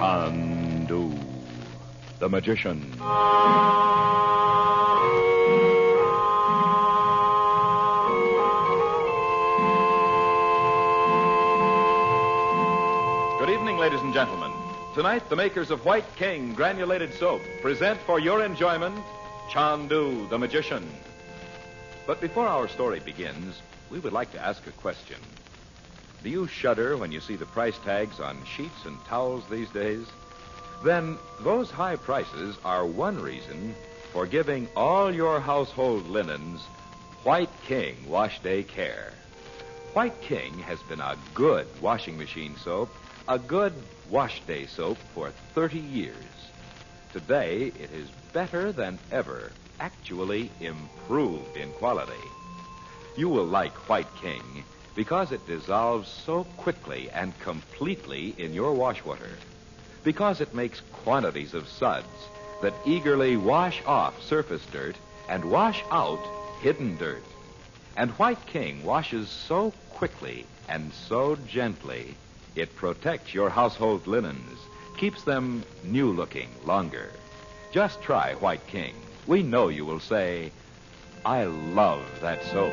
Chandu, the magician. Good evening, ladies and gentlemen. Tonight, the makers of White King granulated soap present for your enjoyment Chandu, the magician. But before our story begins, we would like to ask a question. Do you shudder when you see the price tags on sheets and towels these days? Then those high prices are one reason for giving all your household linens White King Wash Day Care. White King has been a good washing machine soap, a good wash day soap for 30 years. Today, it is better than ever, actually improved in quality. You will like White King because it dissolves so quickly and completely in your wash water. Because it makes quantities of suds that eagerly wash off surface dirt and wash out hidden dirt. And White King washes so quickly and so gently, it protects your household linens, keeps them new-looking longer. Just try White King. We know you will say, I love that soap.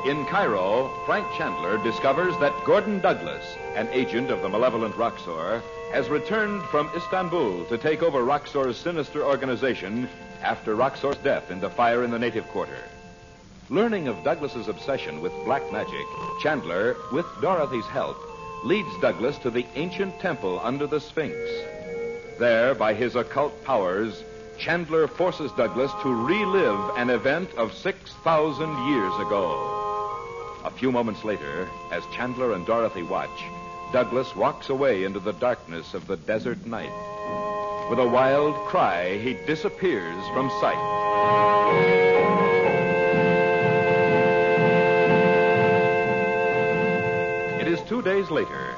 In Cairo, Frank Chandler discovers that Gordon Douglas, an agent of the malevolent Roxor, has returned from Istanbul to take over Roxor's sinister organization after Roxor's death in the fire in the native quarter. Learning of Douglas's obsession with black magic, Chandler, with Dorothy's help, leads Douglas to the ancient temple under the Sphinx. There, by his occult powers, Chandler forces Douglas to relive an event of 6,000 years ago. A few moments later, as Chandler and Dorothy watch, Douglas walks away into the darkness of the desert night. With a wild cry, he disappears from sight. It is 2 days later.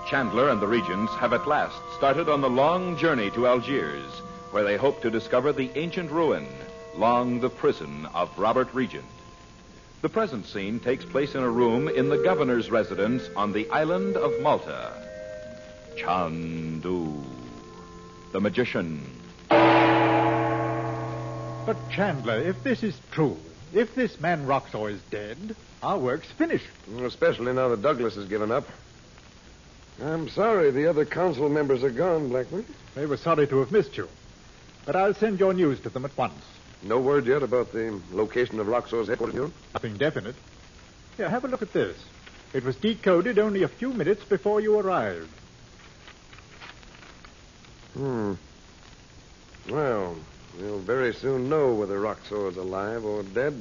Chandler and the Regents have at last started on the long journey to Algiers, where they hope to discover the ancient ruin, long the prison of Robert Regent. The present scene takes place in a room in the governor's residence on the island of Malta. Chandu, the magician. But, Chandler, if this is true, if this man Roxor is dead, our work's finished. Especially now that Douglas has given up. I'm sorry the other council members are gone, Blackman. They were sorry to have missed you. But I'll send your news to them at once. No word yet about the location of Roxor's headquarters? Nothing definite. Here, have a look at this. It was decoded only a few minutes before you arrived. Well, we'll very soon know whether Roxor's alive or dead.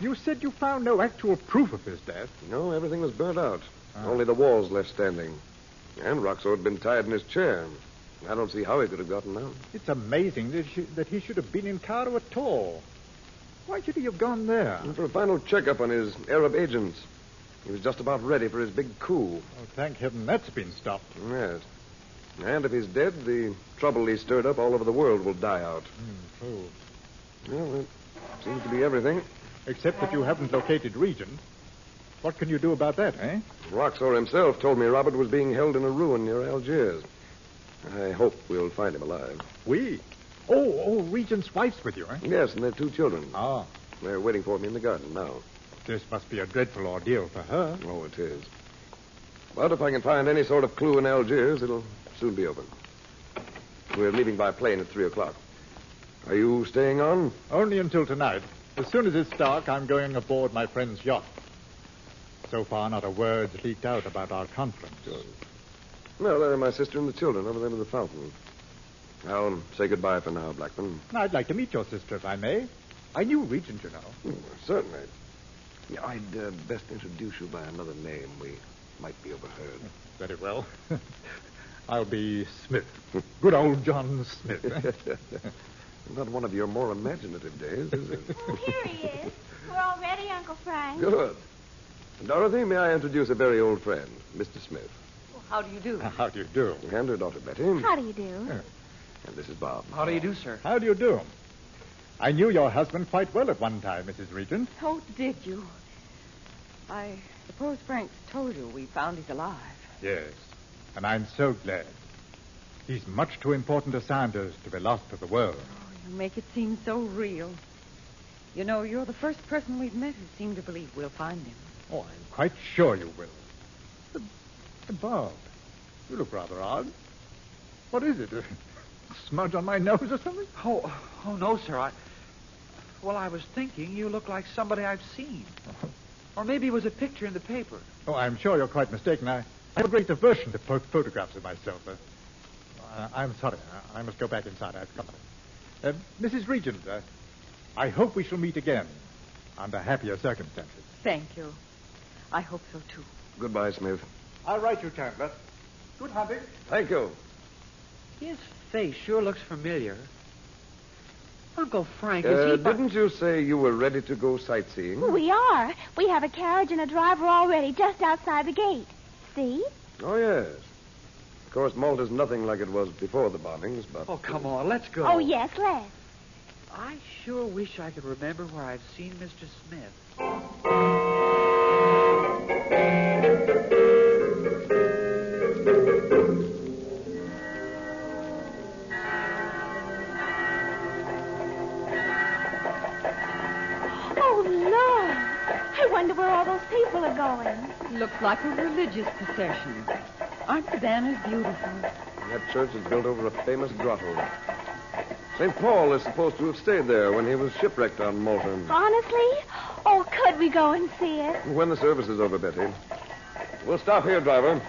You said you found no actual proof of his death. No, everything was burnt out. Only the walls left standing. And Roxor had been tied in his chair. I don't see how he could have gotten out. It's amazing that he should have been in Cairo at all. Why should he have gone there? For a final checkup on his Arab agents. He was just about ready for his big coup. Oh, thank heaven that's been stopped. Yes. And if he's dead, the trouble he stirred up all over the world will die out. True. Well, that seems to be everything. Except that you haven't located Regent. What can you do about that, eh? Roxor himself told me Robert was being held in a ruin near Algiers. I hope we'll find him alive. We? Oh, Regent's wife's with you, eh? Yes, and their 2 children. Ah. They're waiting for me in the garden now. This must be a dreadful ordeal for her. Oh, it is. But if I can find any sort of clue in Algiers, it'll soon be open. We're leaving by plane at 3 o'clock. Are you staying on? Only until tonight. As soon as it's dark, I'm going aboard my friend's yacht. So far, not a word's leaked out about our conference. Good. Well, there are my sister and the children over there by the fountain. I'll say goodbye for now, Blackman. I'd like to meet your sister, if I may. I knew Regent, you know. Certainly. Yeah, I'd best introduce you by another name. We might be overheard. Very well. I'll be Smith. Good old John Smith. Not one of your more imaginative days, is it? Here he is. We're all ready, Uncle Frank. Good. Dorothy, may I introduce a very old friend, Mr. Smith. Well, how do you do? How do you do? And her daughter, Betty. How do you do? And this is Bob. How do you do, sir? How do you do? I knew your husband quite well at one time, Mrs. Regent. Oh, did you? I suppose Frank's told you we found he's alive. Yes, and I'm so glad. He's much too important a scientist to be lost to the world. Oh, you make it seem so real. You know, you're the first person we've met who seemed to believe we'll find him. Oh, I'm quite sure you will. Bob, you look rather odd. What is it? A smudge on my nose or something? Oh, no, sir. I was thinking you look like somebody I've seen. Or maybe it was a picture in the paper. Oh, I'm sure you're quite mistaken. I have a great aversion to photographs of myself. I'm sorry. I must go back inside. I've company. Mrs. Regent, I hope we shall meet again under happier circumstances. Thank you. I hope so, too. Goodbye, Smith. I'll write you, Chandler. Good hunting. Thank you. His face sure looks familiar. Uncle Frank, is he... Didn't you say you were ready to go sightseeing? We are. We have a carriage and a driver already just outside the gate. See? Oh, yes. Of course, Malta's nothing like it was before the bombings, but... Oh, come on, let's go. Oh, yes, let's. I sure wish I could remember where I've seen Mr. Smith. Oh, Lord. I wonder where all those people are going. Looks like a religious procession. Aren't the banners beautiful? That church is built over a famous grotto. St. Paul is supposed to have stayed there when he was shipwrecked on Malta. Honestly? Oh, could we go and see it? When the service is over, Betty. We'll stop here, driver.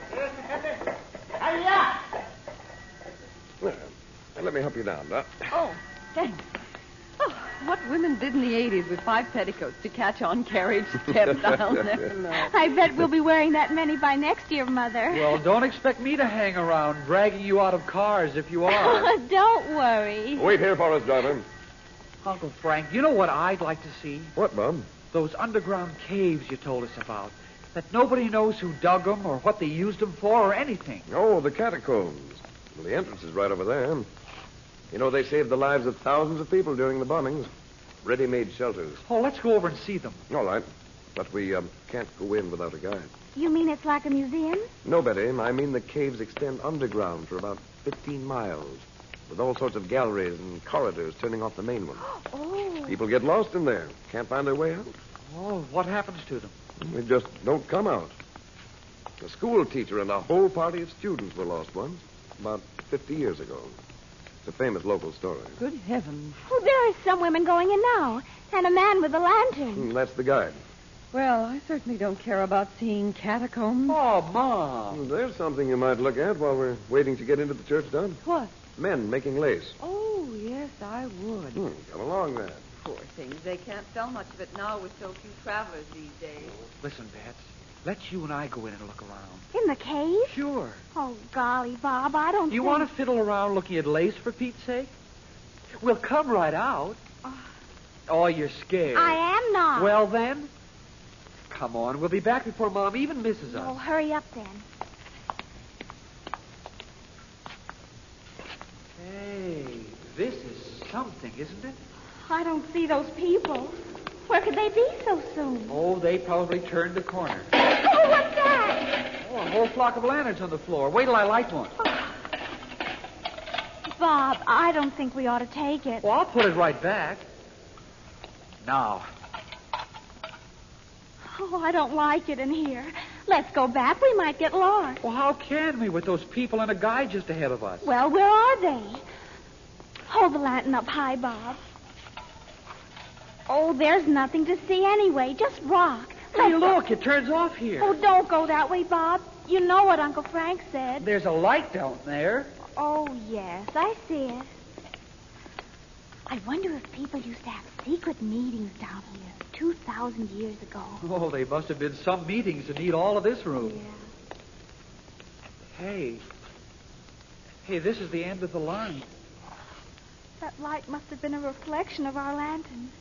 Well, let me help you down, Doc. Oh, thanks. Oh, what women did in the 80s with 5 petticoats to catch on carriage steps, I'll never know. I bet we'll be wearing that many by next year, Mother. Well, don't expect me to hang around dragging you out of cars if you are. Don't worry. Wait here for us, driver. Uncle Frank, you know what I'd like to see? What, Bob? Those underground caves you told us about. That nobody knows who dug them or what they used them for or anything. Oh, the Catacombs. Well, the entrance is right over there. You know, they saved the lives of thousands of people during the bombings. Ready-made shelters. Oh, let's go over and see them. All right. But we can't go in without a guide. You mean it's like a museum? No, Betty. I mean the caves extend underground for about 15 miles, with all sorts of galleries and corridors turning off the main one. Oh. People get lost in there. Can't find their way out. Oh, what happens to them? They just don't come out. A school teacher and a whole party of students were lost once, about 50 years ago. It's a famous local story. Good heavens. Oh, there are some women going in now, and a man with a lantern. That's the guide. Well, I certainly don't care about seeing catacombs. Oh, Mom. There's something you might look at while we're waiting to get into the church done. What? Men making lace. Oh, yes, I would. Come along, then. Poor things. They can't sell much of it now with so few travelers these days. Listen, Bets. Let's you and I go in and look around. In the cave? Sure. Oh, golly, Bob, I don't You think... want to fiddle around looking at lace, for Pete's sake? We'll come right out. Oh, you're scared. I am not. Well, then, come on. We'll be back before Mom even misses us. Oh, hurry up, then. Hey, this is something, isn't it? I don't see those people. Where could they be so soon? Oh, they probably turned the corner. Oh, what's that? Oh, a whole flock of lanterns on the floor. Wait till I light one. Bob, I don't think we ought to take it. Well, I'll put it right back. Now. Oh, I don't like it in here. Let's go back. We might get lost. Well, how can we with those people and a guy just ahead of us? Well, where are they? Hold the lantern up high, Bob. Oh, there's nothing to see anyway. Just rock. Hey, look, it turns off here. Oh, don't go that way, Bob. You know what Uncle Frank said. There's a light down there. Oh, yes, I see it. I wonder if people used to have secret meetings down here 2,000 years ago. Oh, they must have been some meetings to need all of this room. Yeah. Hey, this is the end of the line. That light must have been a reflection of our lanterns.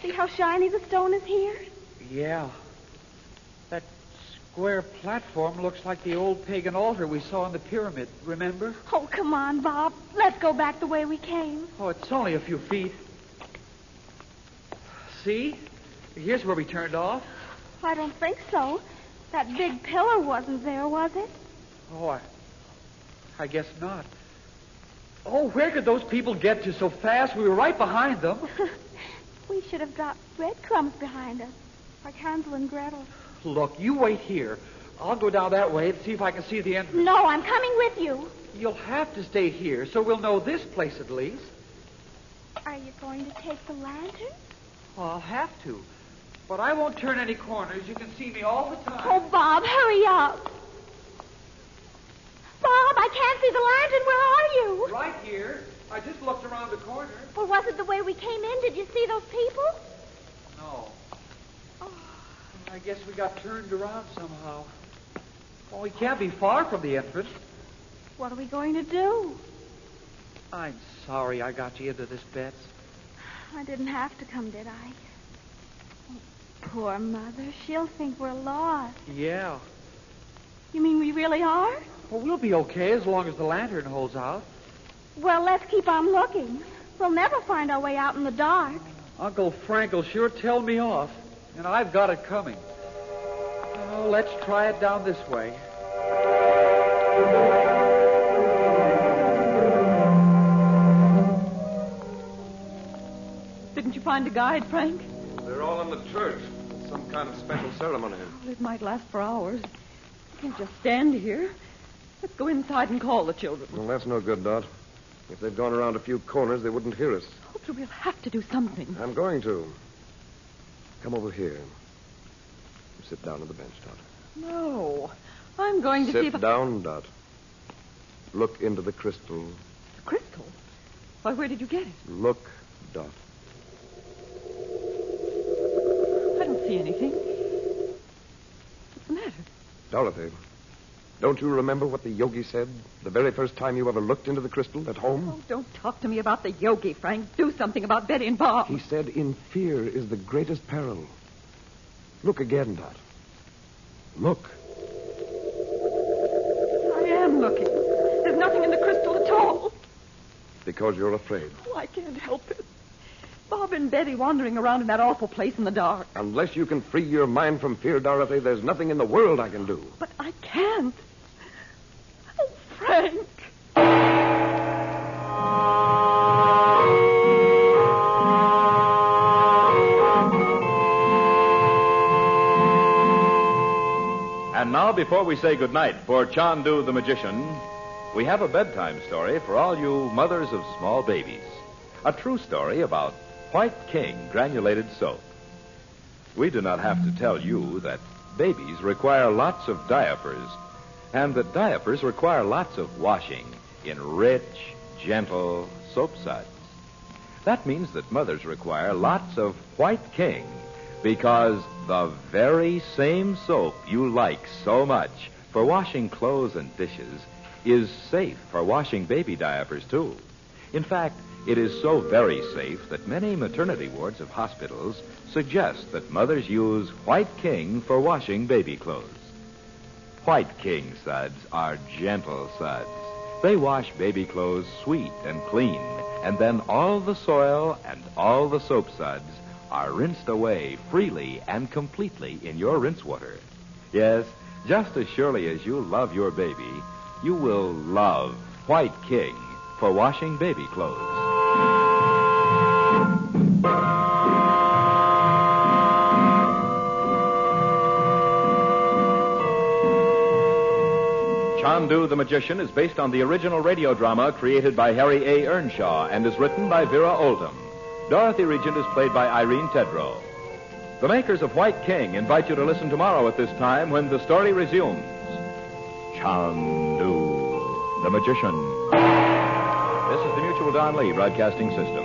See how shiny the stone is here? Yeah. That square platform looks like the old pagan altar we saw in the pyramid, remember? Oh, come on, Bob. Let's go back the way we came. Oh, it's only a few feet. See? Here's where we turned off. I don't think so. That big pillar wasn't there, was it? Oh, I guess not. Oh, where could those people get to so fast? We were right behind them. We should have dropped breadcrumbs behind us, like Hansel and Gretel. Look, you wait here. I'll go down that way and see if I can see the entrance. No, I'm coming with you. You'll have to stay here, so we'll know this place at least. Are you going to take the lantern? Well, I'll have to. But I won't turn any corners. You can see me all the time. Oh, Bob, hurry up. Bob, I can't see the lantern. Where are you? Right here. I just looked around the corner. Well, was it the way we came in? Did you see those people? No. I guess we got turned around somehow. Well, we can't be far from the entrance. What are we going to do? I'm sorry I got you into this, Bets. I didn't have to come, did I? Oh, poor Mother. She'll think we're lost. Yeah. You mean we really are? Well, we'll be okay as long as the lantern holds out. Well, let's keep on looking. We'll never find our way out in the dark. Uncle Frank will sure tell me off, and I've got it coming. Oh, let's try it down this way. Didn't you find a guide, Frank? They're all in the church. Some kind of special ceremony. Well, it might last for hours. We can't just stand here. Let's go inside and call the children. Well, that's no good, Dot. If they'd gone around a few corners, they wouldn't hear us. Oh, but we'll have to do something. I'm going to. Come over here. Sit down on the bench, Dot. No. I'm going to see if Sit down, Dot. Look into the crystal. The crystal? Why, where did you get it? Look, Dot. I don't see anything. What's the matter? Dorothy, don't you remember what the yogi said the very first time you ever looked into the crystal at home? Oh, don't talk to me about the yogi, Frank. Do something about Betty and Bob. He said, in fear is the greatest peril. Look again, Dot. Look. I am looking. There's nothing in the crystal at all. Because you're afraid. Oh, I can't help it. Bob and Betty wandering around in that awful place in the dark. Unless you can free your mind from fear, Dorothy, there's nothing in the world I can do. But I can't. Oh, Frank. And now, before we say goodnight for Chandu the Magician, we have a bedtime story for all you mothers of small babies. A true story about White King granulated soap. We do not have to tell you that babies require lots of diapers, and that diapers require lots of washing in rich, gentle soap suds. That means that mothers require lots of White King, because the very same soap you like so much for washing clothes and dishes is safe for washing baby diapers, too. In fact, it is so very safe that many maternity wards of hospitals suggest that mothers use White King for washing baby clothes. White King suds are gentle suds. They wash baby clothes sweet and clean, and then all the soil and all the soap suds are rinsed away freely and completely in your rinse water. Yes, just as surely as you love your baby, you will love White King for washing baby clothes. Chandu the Magician is based on the original radio drama created by Harry A. Earnshaw and is written by Vera Oldham. Dorothy Regent is played by Irene Tedrow. The makers of White King invite you to listen tomorrow at this time when the story resumes. Chandu the Magician. This is the Mutual Don Lee Broadcasting System.